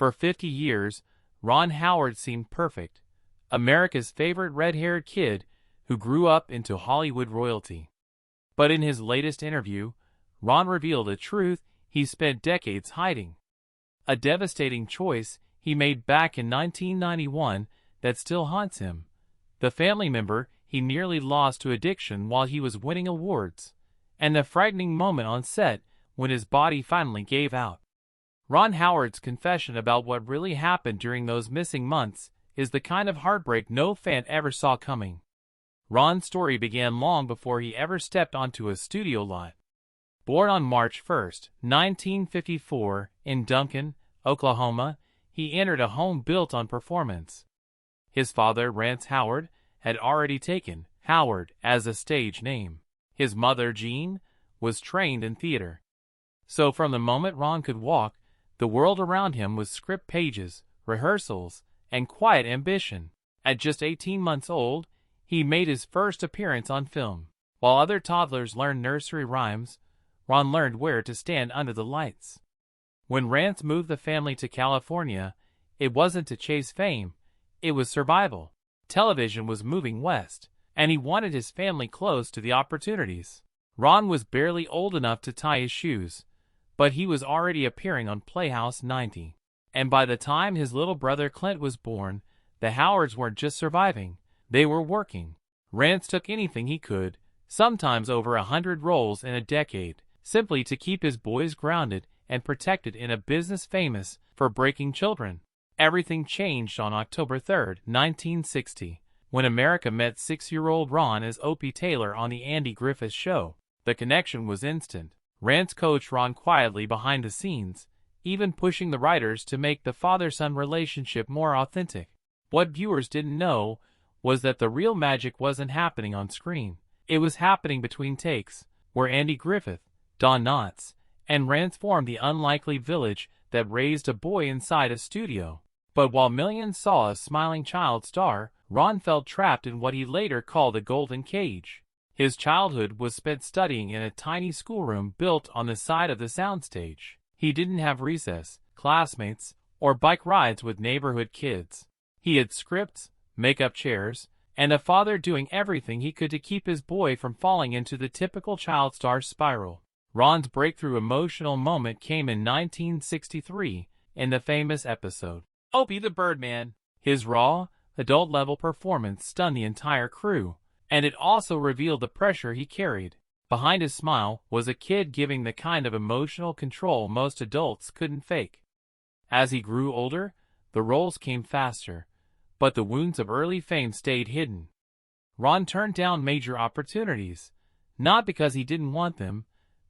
For 50 years, Ron Howard seemed perfect, America's favorite red-haired kid who grew up into Hollywood royalty. But in his latest interview, Ron revealed a truth he spent decades hiding. A devastating choice he made back in 1991 that still haunts him. The family member he nearly lost to addiction while he was winning awards, and the frightening moment on set when his body finally gave out. Ron Howard's confession about what really happened during those missing months is the kind of heartbreak no fan ever saw coming. Ron's story began long before he ever stepped onto a studio lot. Born on March 1, 1954, in Duncan, Oklahoma, he entered a home built on performance. His father, Rance Howard, had already taken Howard as a stage name. His mother, Jean, was trained in theater. So from the moment Ron could walk, the world around him was script pages, rehearsals, and quiet ambition. At just 18 months old, he made his first appearance on film. While other toddlers learned nursery rhymes, Ron learned where to stand under the lights. When Rance moved the family to California, it wasn't to chase fame, it was survival. Television was moving west, and he wanted his family close to the opportunities. Ron was barely old enough to tie his shoes, but he was already appearing on Playhouse 90. And by the time his little brother Clint was born, the Howards weren't just surviving, they were working. Rance took anything he could, sometimes over 100 roles in a decade, simply to keep his boys grounded and protected in a business famous for breaking children. Everything changed on October 3, 1960, when America met 6-year-old Ron as Opie Taylor on the Andy Griffith Show. The connection was instant. Rance coached Ron quietly behind the scenes, even pushing the writers to make the father-son relationship more authentic. What viewers didn't know was that the real magic wasn't happening on screen. It was happening between takes, where Andy Griffith, Don Knotts, and Rance formed the unlikely village that raised a boy inside a studio. But while millions saw a smiling child star, Ron felt trapped in what he later called a golden cage. His childhood was spent studying in a tiny schoolroom built on the side of the soundstage. He didn't have recess, classmates, or bike rides with neighborhood kids. He had scripts, make-up chairs, and a father doing everything he could to keep his boy from falling into the typical child star spiral. Ron's breakthrough emotional moment came in 1963 in the famous episode, Opie the Birdman. His raw, adult-level performance stunned the entire crew, and it also revealed the pressure he carried. Behind his smile was a kid giving the kind of emotional control most adults couldn't fake. As he grew older, the roles came faster, but the wounds of early fame stayed hidden. Ron turned down major opportunities, not because he didn't want them,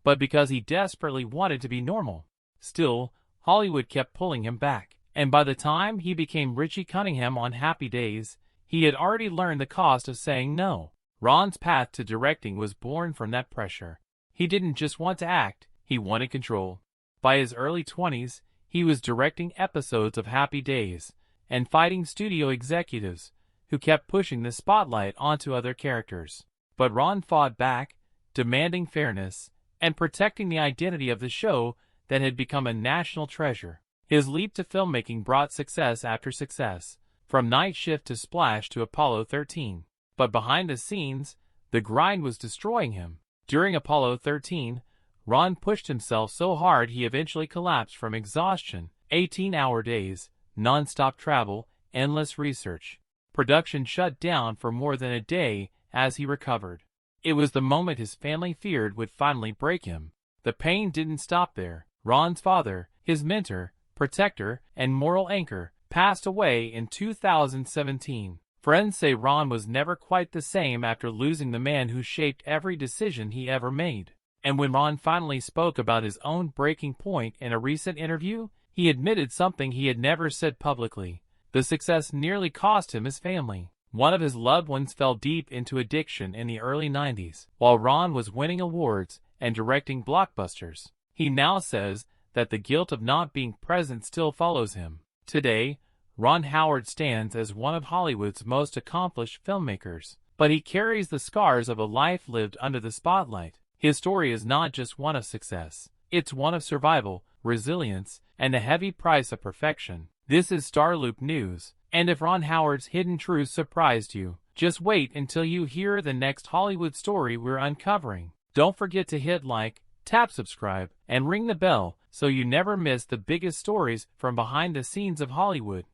but because he desperately wanted to be normal. Still, Hollywood kept pulling him back, and by the time he became Richie Cunningham on Happy Days, he had already learned the cost of saying no. Ron's path to directing was born from that pressure. He didn't just want to act, he wanted control. By his early 20s, he was directing episodes of Happy Days and fighting studio executives who kept pushing the spotlight onto other characters. But Ron fought back, demanding fairness and protecting the identity of the show that had become a national treasure. His leap to filmmaking brought success after success, from Night Shift to Splash to Apollo 13. But behind the scenes, the grind was destroying him. During Apollo 13, Ron pushed himself so hard he eventually collapsed from exhaustion. 18-hour days, non-stop travel, endless research. Production shut down for more than a day as he recovered. It was the moment his family feared would finally break him. The pain didn't stop there. Ron's father, his mentor, protector, and moral anchor, passed away in 2017. Friends say Ron was never quite the same after losing the man who shaped every decision he ever made. And when Ron finally spoke about his own breaking point in a recent interview, he admitted something he had never said publicly. The success nearly cost him his family. One of his loved ones fell deep into addiction in the early 90s, while Ron was winning awards and directing blockbusters. He now says that the guilt of not being present still follows him. Today, Ron Howard stands as one of Hollywood's most accomplished filmmakers, but he carries the scars of a life lived under the spotlight. His story is not just one of success, it's one of survival, resilience, and the heavy price of perfection. This is StarLoop News, and if Ron Howard's hidden truths surprised you, just wait until you hear the next Hollywood story we're uncovering. Don't forget to hit like, tap subscribe, and ring the bell so you never miss the biggest stories from behind the scenes of Hollywood.